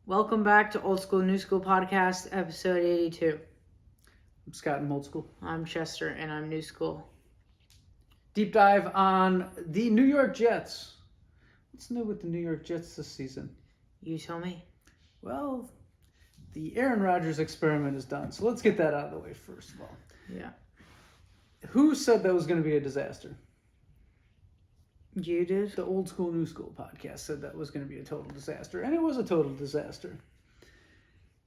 Welcome back to Old School, New School Podcast, episode 82. I'm Scott in Old School. I'm Chester, and I'm New School. Deep dive on the New York Jets. What's new with the New York Jets this season? You tell me. Well, the Aaron Rodgers experiment is done, so let's get that out of the way first of all. Yeah. Who said that was going to be a disaster? You did? The Old School, New School podcast said that was going to be a total disaster, and it was a total disaster.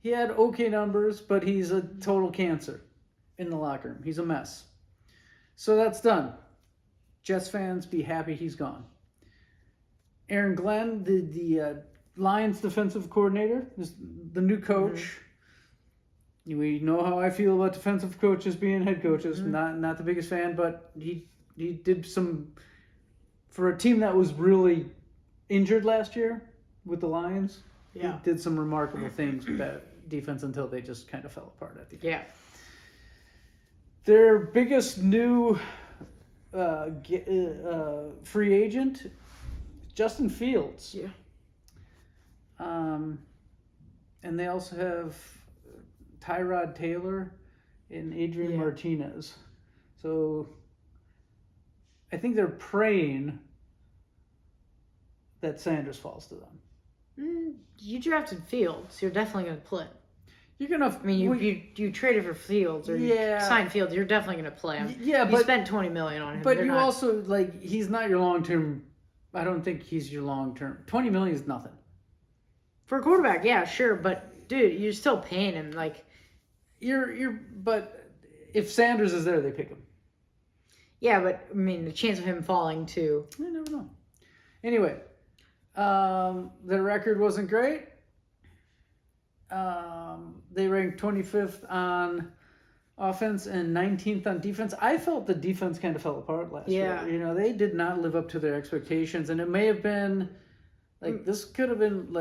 He had okay numbers, but he's a total cancer in the locker room. He's a mess. So that's done. Jets fans, be happy he's gone. Aaron Glenn, the Lions defensive coordinator, is the new coach. Mm-hmm. We know how I feel about defensive coaches being head coaches. Mm-hmm. Not the biggest fan, but he did some... For a team that was really injured last year with the Lions, He did some remarkable things with that defense until they just kind of fell apart at the end. Yeah. Their biggest new free agent, Justin Fields. Yeah. And they also have Tyrod Taylor and Adrian Martinez. So I think they're praying that Sanders falls to them. You drafted Fields. You're definitely going to play. You're gonna. I mean, you traded for Fields or you signed Fields. You're definitely going to play him. Yeah, you spent $20 million on him. But you also he's not your long term. I don't think he's your long term. $20 million is nothing for a quarterback. Yeah, sure, but dude, you're still paying him. Like but if Sanders is there, they pick him. Yeah, but I mean, the chance of him falling too. I never know. Anyway, their record wasn't great. They ranked 25th on offense and 19th on defense. I felt the defense kind of fell apart last year. You know, they did not live up to their expectations, and it may have been this could have been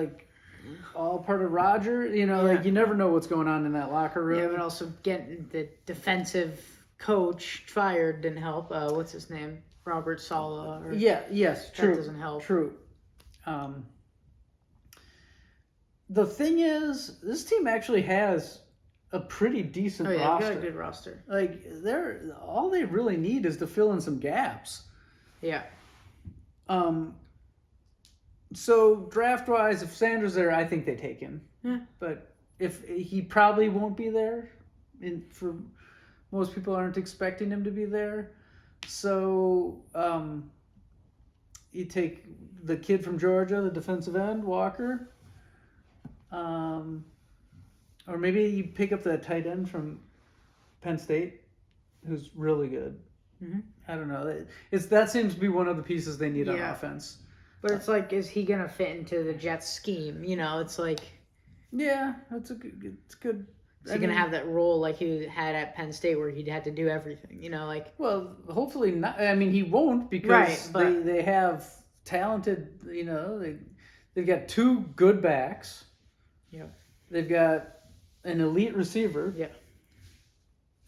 all part of Rodgers. You know, you never know what's going on in that locker room. Yeah, but also getting the defensive coach fired didn't help. What's his name? Robert Saleh. Yes, true. That doesn't help. True. The thing is, this team actually has a pretty decent roster. They've got a good roster. All they really need is to fill in some gaps. Yeah. So draft-wise, if Sanders there, I think they take him. Yeah. But if he probably won't be there, for most people aren't expecting him to be there. So you take the kid from Georgia, the defensive end, Walker. Or maybe you pick up that tight end from Penn State, who's really good. Mm-hmm. I don't know. That seems to be one of the pieces they need on offense. But it's is he gonna fit into the Jets scheme? You know, it's yeah, it's good. Is he gonna have that role like he had at Penn State where he had to do everything? You know, Well, hopefully not. I mean, he won't because they have talented. You know, they've got two good backs. Yeah. They've got an elite receiver. Yeah.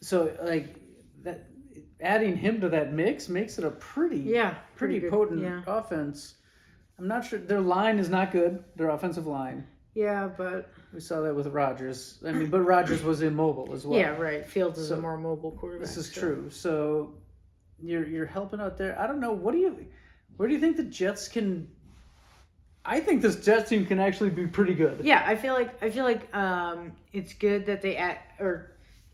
So that adding him to that mix makes it a pretty potent offense. I'm not sure their line is not good. Their offensive line. Yeah, but we saw that with Rodgers. I mean, but Rodgers was immobile as well. Yeah, right. Fields is a more mobile quarterback. This is true. So you're helping out there. I don't know. Where do you think the Jets can? I think this Jets team can actually be pretty good. Yeah, I feel like it's good that they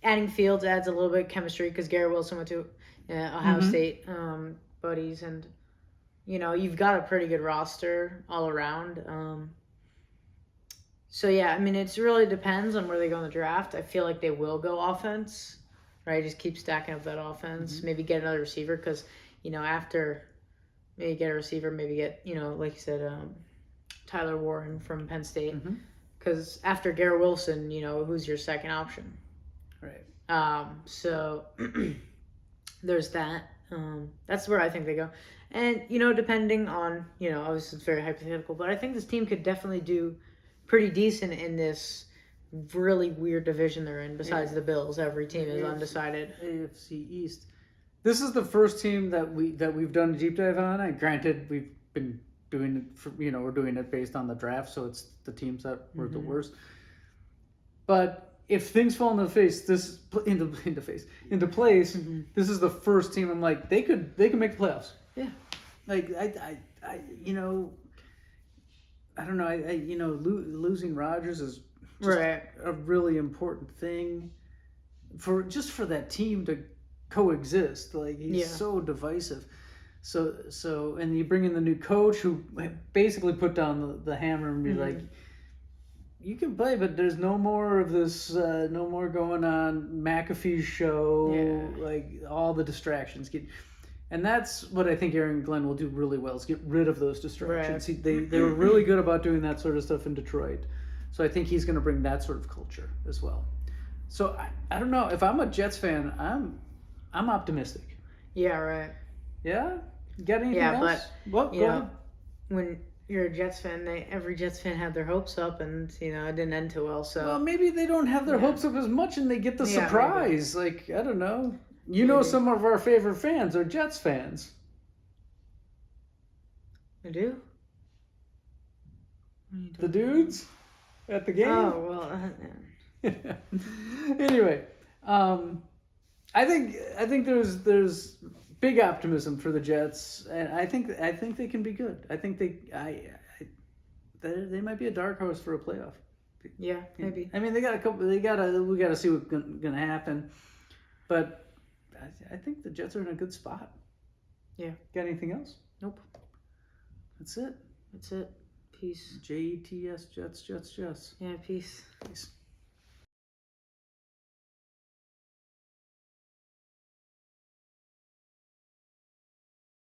adding Fields adds a little bit of chemistry because Garrett Wilson went to Ohio State buddies, and you know you've got a pretty good roster all around. So yeah, I mean it really depends on where they go in the draft. I feel like they will go offense, right? Just keep stacking up that offense. Maybe get another receiver because you know after maybe get a receiver, maybe get like you said. Tyler Warren from Penn State, because after Garrett Wilson, who's your second option? Right. So there's that. That's where I think they go, and depending on obviously it's very hypothetical, but I think this team could definitely do pretty decent in this really weird division they're in. Besides the Bills, every team is undecided. AFC East. This is the first team that we've done a deep dive on. Granted, we've been doing it for, we're doing it based on the draft, so it's the teams that were the worst. But if things fall into place, this is the first team I'm like, they could make the playoffs. Yeah. Like I I don't know. Losing Rodgers is just a really important thing for that team to coexist. Like he's so divisive. So and you bring in the new coach who basically put down the hammer and be like, you can play, but there's no more of this. No more going on McAfee's show. Like all the distractions and that's what I think Aaron Glenn will do really well, is get rid of those distractions. They were really good about doing that sort of stuff in Detroit. So I think he's going to bring that sort of culture as well. So I don't know. If I'm a Jets fan, I'm optimistic. Yeah, right. Yeah? You got anything else? But go ahead. When you're a Jets fan, every Jets fan had their hopes up, and it didn't end too well. So well, maybe they don't have their hopes up as much, and they get the surprise. Maybe. Like, I don't know. Some of our favorite fans are Jets fans. I do? The dudes at the game? Oh, well. Anyway, I think there's big optimism for the Jets, and I think they can be good. I think they might be a dark horse for a playoff. Yeah, maybe. I mean, we got to see what's going to happen, but I think the Jets are in a good spot. Yeah. Got anything else? Nope. That's it. Peace. Jets, Jets. Yeah, peace. Peace.